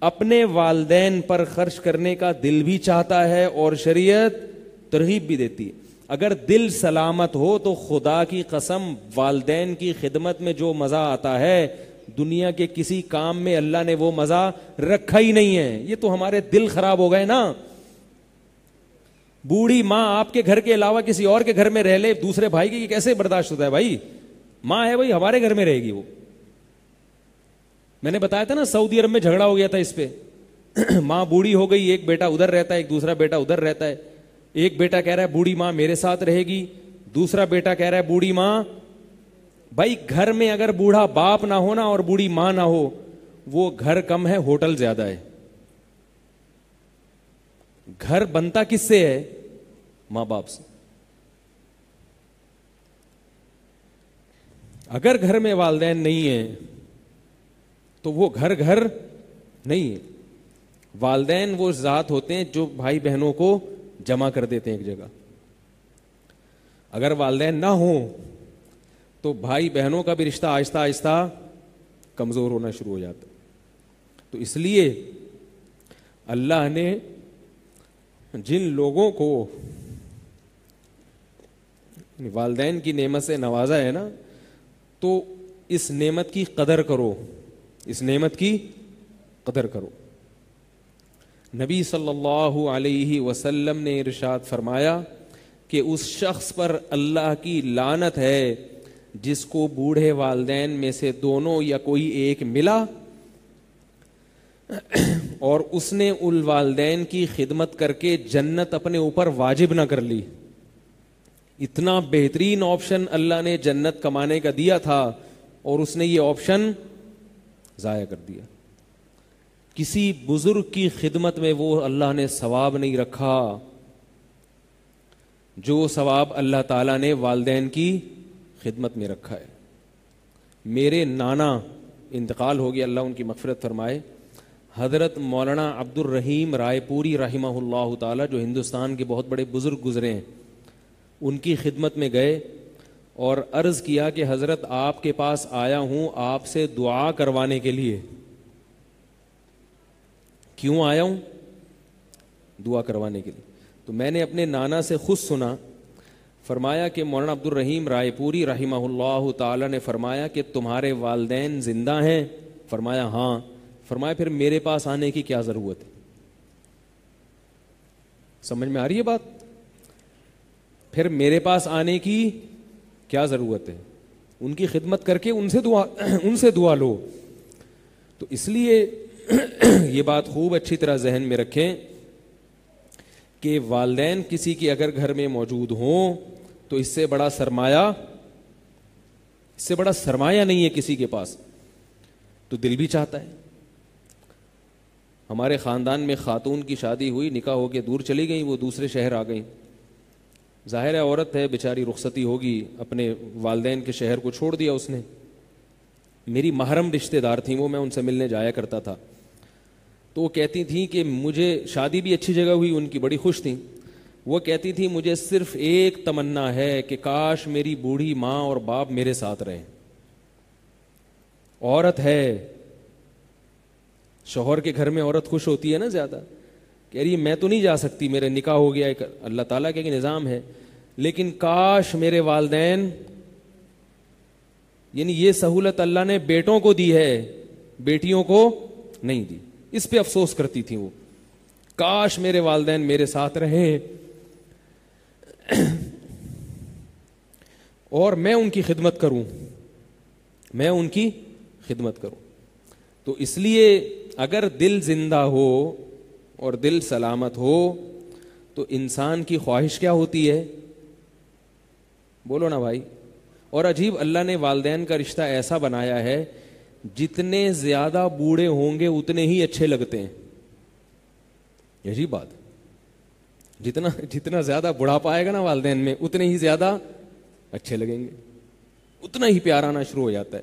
اپنے والدین پر خرچ کرنے کا دل بھی چاہتا ہے اور شریعت ترغیب بھی دیتی ہے. اگر دل سلامت ہو تو خدا کی قسم والدین کی خدمت میں جو مزہ آتا ہے دنیا کے کسی کام میں اللہ نے وہ مزہ رکھا ہی نہیں ہے. یہ تو ہمارے دل خراب ہو گئے نا. بوڑھی ماں آپ کے گھر کے علاوہ کسی اور کے گھر میں رہ لے دوسرے بھائی کی کیسے برداشت ہوتا ہے بھائی؟ ماں ہے بھائی ہمارے گھر میں رہے گی. وہ میں نے بتایا تھا نا سعودی عرب میں جھگڑا ہو گیا تھا اس پہ. ماں بوڑھی ہو گئی, ایک بیٹا ادھر رہتا ہے, ایک دوسرا بیٹا ادھر رہتا ہے. ایک بیٹا کہہ رہا ہے بوڑھی ماں میرے ساتھ رہے گی, دوسرا بیٹا کہہ رہا ہے بوڑھی ماں. بھائی گھر میں اگر بوڑھا باپ نہ ہونا اور بوڑھی ماں نہ ہو, وہ گھر کم ہے ہوٹل زیادہ ہے. گھر بنتا کس سے ہے؟ ماں باپ سے. اگر گھر میں والدین نہیں ہیں تو وہ گھر گھر نہیں ہے. والدین وہ ذات ہوتے ہیں جو بھائی بہنوں کو جمع کر دیتے ہیں ایک جگہ. اگر والدین نہ ہوں تو بھائی بہنوں کا بھی رشتہ آہستہ آہستہ کمزور ہونا شروع ہو جاتا. تو اس لیے اللہ نے جن لوگوں کو والدین کی نعمت سے نوازا ہے نا, تو اس نعمت کی قدر کرو, اس نعمت کی قدر کرو. نبی صلی اللہ علیہ وسلم نے ارشاد فرمایا کہ اس شخص پر اللہ کی لعنت ہے جس کو بوڑھے والدین میں سے دونوں یا کوئی ایک ملا اور اس نے ان والدین کی خدمت کر کے جنت اپنے اوپر واجب نہ کر لی. اتنا بہترین آپشن اللہ نے جنت کمانے کا دیا تھا اور اس نے یہ آپشن ضائع کر دیا. کسی بزرگ کی خدمت میں وہ اللہ نے ثواب نہیں رکھا جو ثواب اللہ تعالیٰ نے والدین کی خدمت میں رکھا ہے. میرے نانا انتقال ہو گیا, اللہ ان کی مغفرت فرمائے, حضرت مولانا عبد الرحیم رائے پوری رحمہ اللہ تعالیٰ, جو ہندوستان کے بہت بڑے بزرگ گزرے ہیں, ان کی خدمت میں گئے اور عرض کیا کہ حضرت آپ کے پاس آیا ہوں آپ سے دعا کروانے کے لیے. کیوں آیا ہوں؟ دعا کروانے کے لیے. تو میں نے اپنے نانا سے خود سنا, فرمایا کہ مولانا عبد الرحیم رائے پوری رحمہ اللہ تعالی نے فرمایا کہ تمہارے والدین زندہ ہیں؟ فرمایا ہاں. فرمایا پھر میرے پاس آنے کی کیا ضرورت ہے؟ سمجھ میں آ رہی ہے بات؟ پھر میرے پاس آنے کی کیا ضرورت ہے؟ ان کی خدمت کر کے ان سے دعا لو. تو اس لیے یہ بات خوب اچھی طرح ذہن میں رکھیں کہ والدین کسی کی اگر گھر میں موجود ہوں تو اس سے بڑا سرمایہ نہیں ہے کسی کے پاس. تو دل بھی چاہتا ہے. ہمارے خاندان میں خاتون کی شادی ہوئی, نکاح ہو کے دور چلی گئی, وہ دوسرے شہر آ گئیں. ظاہر ہے عورت ہے بیچاری, رخصتی ہوگی, اپنے والدین کے شہر کو چھوڑ دیا اس نے. میری محرم رشتہ دار تھیں وہ, میں ان سے ملنے جایا کرتا تھا. تو وہ کہتی تھیں کہ مجھے, شادی بھی اچھی جگہ ہوئی ان کی, بڑی خوش تھیں. وہ کہتی تھیں مجھے صرف ایک تمنا ہے کہ کاش میری بوڑھی ماں اور باپ میرے ساتھ رہیں. عورت ہے, شوہر کے گھر میں عورت خوش ہوتی ہے نا زیادہ. کہہ رہی میں تو نہیں جا سکتی, میرے نکاح ہو گیا, ایک اللہ تعالیٰ کا نظام ہے, لیکن کاش میرے والدین, یعنی یہ سہولت اللہ نے بیٹوں کو دی ہے, بیٹیوں کو نہیں دی. اس پہ افسوس کرتی تھی وہ, کاش میرے والدین میرے ساتھ رہیں اور میں ان کی خدمت کروں. تو اس لیے اگر دل زندہ ہو اور دل سلامت ہو تو انسان کی خواہش کیا ہوتی ہے؟ بولو نا بھائی. اور عجیب اللہ نے والدین کا رشتہ ایسا بنایا ہے, جتنے زیادہ بوڑھے ہوں گے اتنے ہی اچھے لگتے ہیں. عجیب بات, جتنا زیادہ بڑھاپا آئے گا نا والدین میں اتنے ہی زیادہ اچھے لگیں گے, اتنا ہی پیار آنا شروع ہو جاتا ہے.